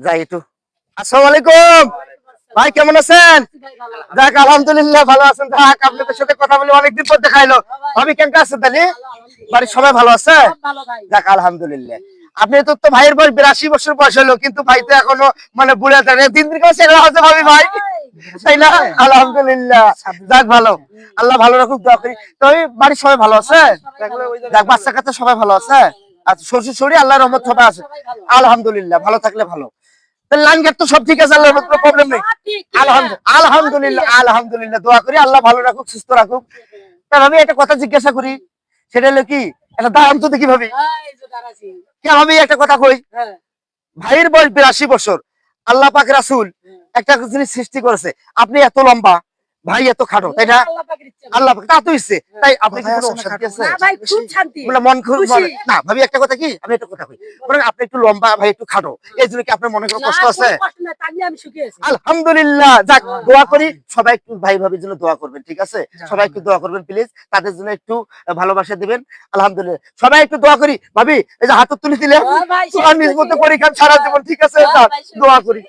যাই একটু। আসসালামু আলাইকুম ভাই, কেমন আছেন? যাক আলহামদুলিল্লাহ ভালো আছেন। যাক আপনাদের সাথে কথা বলে অনেকদিন পর দেখাইলো। ভাবি কেমন আছেন তাহলে? বাড়ির সবাই ভালো আছে? যাক আলহামদুলিল্লাহ। আপনি তো ভাইয়ের বয়স 82 বছর বয়স হলো, কিন্তু ভাই তো এখনো মানে বুড়া থাকে। দিন দিন করে সেগুলো হচ্ছে ভাবি ভাই, তাই না? আলহামদুলিল্লাহ, যাক ভালো, আল্লাহ ভালো রাখুক, দোয়া করি। তো বাড়ির সবাই ভালো আছে? যাক বাচ্চা কাচ্চা সবাই ভালো আছে? আচ্ছা, শ্বশুর শাশুড়ি আল্লাহর রহমত সবাই আছে? আলহামদুলিল্লাহ, ভালো থাকলে ভালো। লাইন গেট তো সব ঠিক আছে, আল্লাহর কোনো প্রবলেম নেই। আলহামদুলিল্লাহ আলহামদুলিল্লাহ, দোয়া করি আল্লাহ ভালো রাখুক, সুস্থ রাখুক। তা ভাবি একটা কথা জিজ্ঞাসা করি, সেটা হলো কি, একটা দাঁড়ান তো দেখি ভাবি। কে ভাবি একটা কথা কই, ভাইয়ের বয়স 82 বছর, আল্লাহ পাক রাসূল একটা জিনিস সৃষ্টি করেছে, আপনি এত লম্বা, ভাই এত খাটো, তাই না? আল্লাহ পাক তা তো ইচ্ছে, তাই আপনি কি কোনো অশান্তি আছে? না ভাই, খুব শান্তি, মানে মন খুশি। না ভাবি একটা কথা কি, আমি একটা কথা কই, মানে আপনি একটু লম্বা, ভাই একটু খাটো, এই জন্য কি আপনার মনে কোনো কষ্ট আছে? আমি সুখী আছি আলহামদুলিল্লাহ, যাক দোয়া করি সবাই একটু ভাই ভাবির জন্য দোয়া করবেন, ঠিক আছে? সবাই একটু দোয়া করবেন প্লিজ, তাদের জন্য একটু ভালোবাসা দিবেন। আলহামদুলিল্লাহ, সবাই একটু দোয়া করি। ভাবি এই যে হাত তুলে দিলে, ভাই, কোরআন নিজ মতো পরীক্ষা সারা জীবন, ঠিক আছে? দোয়া করি।